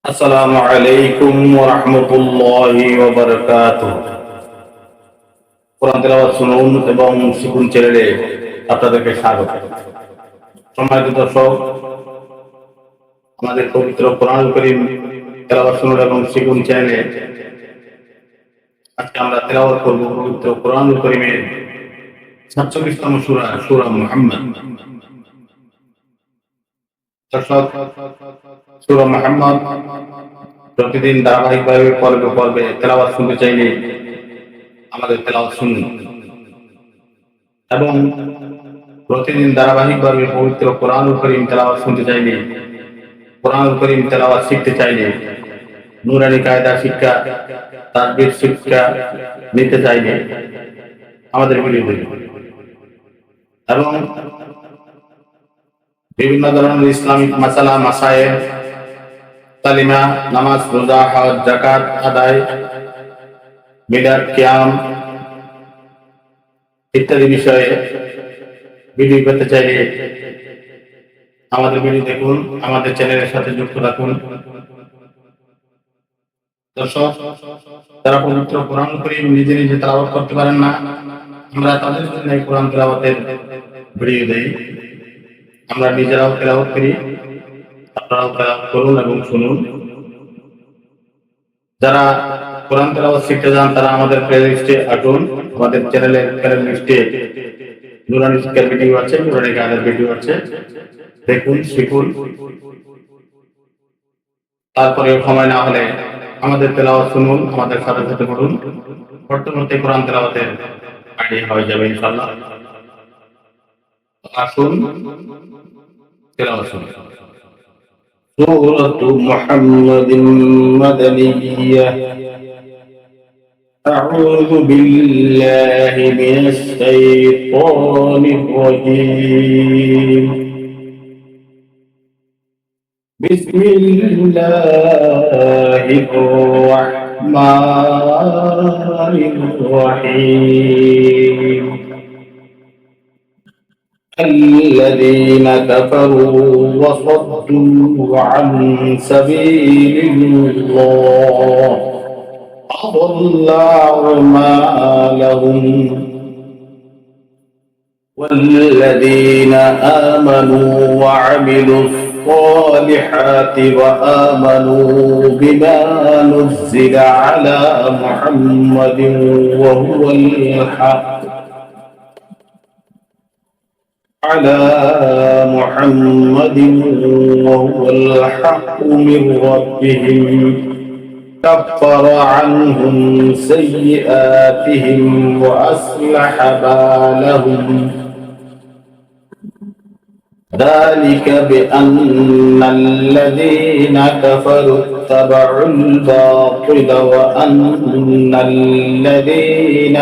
আসসালামু আলাইকুম ওয়া রাহমাতুল্লাহি ওয়া বারাকাতুহু। কোরআন তেলাওয়াত শুনুন এবং শিখুন চ্যানেলে আপনাদেরকে স্বাগত। সম্মানিত দর্শক, আমাদের পবিত্র কোরআনুল কারীম তেলাওয়াত শুনুন এবং শিখুন চ্যানেলে আজকে আমরা তেলাওয়াত করব পবিত্র কোরআনুল কারীমের ৪৭তম সূরা, সূরা মুহাম্মদ। দর্শক, সূরা মুহাম্মদ প্রতিদিন ধারাবাহিকভাবে পর্বে পর্বে তেলাওয়াত শুনতে চাইলে আমাদের তেলাওয়াত শুনুন এবং প্রতিদিন ধারাবাহিকভাবে পবিত্র কোরআনুল কারীম তেলাওয়াত শুনতে চাইলে, কোরআনুল কারীম তেলাওয়াত শিখতে চাইলে, নূরানী কায়দা শিক্ষা, তাকবীর শিক্ষা নিতে চাইলে আমাদের ভিডিও দেখুন এবং বিভিন্ন ধরনের ইসলামিক মাসালা মাসায়েল, কালিমা, নামাজ, রোজা, হজ, যাকাত আদায়, মিলাদ, কিয়াম ইত্যাদি বিষয়ে ভিডিও পেতে চাইলে আমাদের ভিডিও দেখুন, আমাদের চ্যানেলের সাথে যুক্ত থাকুন। দর্শক, যারা পবিত্র কোরআনুল কারীম নিজে নিজে তেলাওয়াত করতে পারেন না, আমরা তাদের জন্য কোরআন তেলাওয়াতের ভিডিও দেই। আমরা নিজেরাও তেলাওয়াত করি, আপনারাও তেলাওয়াত করুন এবং শুনুন। যারা কোরআন তেলাওয়াত শিখতে চান তারা আমাদের প্লেলিস্টে আসুন। আমাদের চ্যানেলের প্লেলিস্টে নূরানী শিক্ষার ভিডিও আছে, নূরানী গানের ভিডিও আছে, দেখুন, শিখুন। তারপরে সময় না হলে আমাদের তেলাওয়াত শুনুন, আমাদের সাথে সাথে পড়ুন। পড়তে পড়তে কোরআন তেলাওয়াতের আইডিয়া হয়ে যাবে ইনশাআল্লাহ। আসুন তেলাওয়াত শুনুন। সূরাতু মুহাম্মাদিন মাদানিয়্যাহ। আউযু বিল্লাহি মিনাশ শাইতানির রাজীম। বিসমিল্লাহির রাহমানির রাহিম। الذين كفروا وصدوا عن سبيل الله أضل أعمالهم والذين آمنوا وعملوا الصالحات وآمنوا بما نزل على محمد وهو الحق وهو الحق من ربهم كفر عنهم سيئاتهم وأصلح بالهم ذلك بأن الذين كفروا اتبعوا الباطل وأن الذين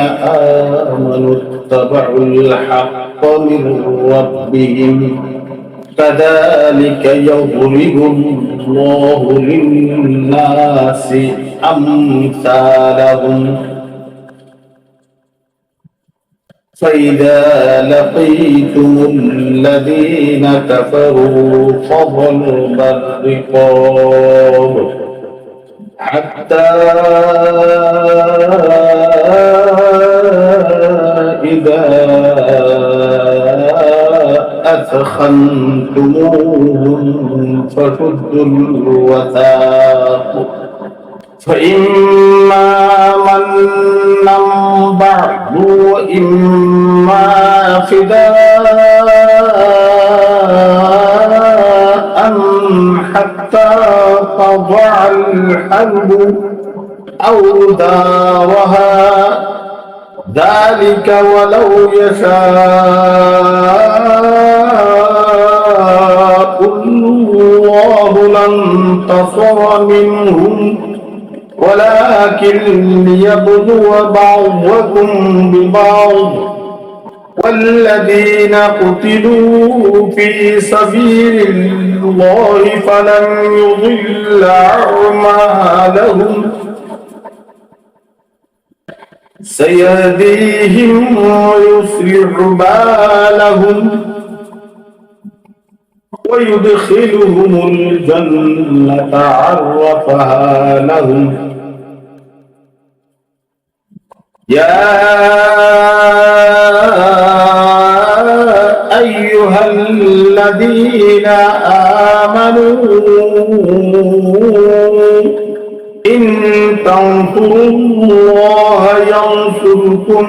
آمنوا اتبعوا الحق من ربهم كذلك يضرب الله للناس أمثالهم فإذا لقيتم الذين كفروا فضرب الرقاب حتى إذا أثخنتموهم فشدوا الوثاق فإما منا بعد وإما فداء حتى تضع الحرب أوزارها ذلك ولو يشاء الله لانتصر منهم ولكن ليبلو بعضكم ببعض والذين قتلوا في سبيل الله فلن يضل أعمالهم سيهديهم ويصلح بالهم ويدخلهم الجنة عرفها لهم. يا أيها الذين آمنوا إن تنصروا الله ينصركم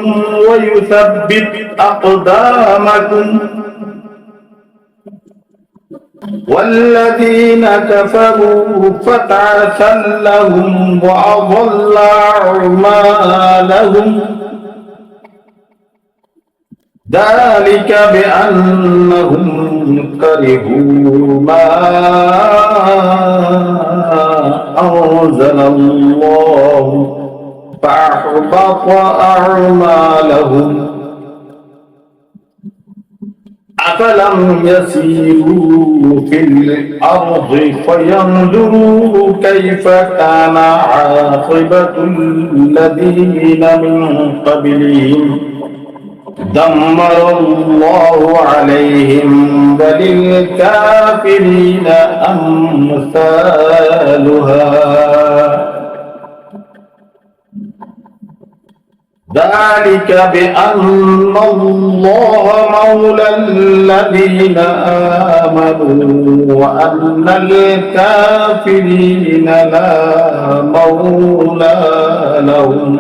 ويثبت أقدامكم. والذين كفروا فتعسا لهم وأضل أعمالهم. ذلك بأنهم كرهوا ما أنزل الله فأحبط أعمالهم. أفلم يسيروا في الأرض فينظروا كيف كان عاقبة الذين من قبلهم دمر الله عليهم وللكافرين أمثالها. ذلك بأن الله مولى الذين آمنوا وأن الكافرين لا مولى لهم.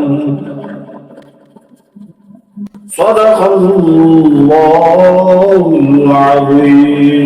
صدق الله العظيم.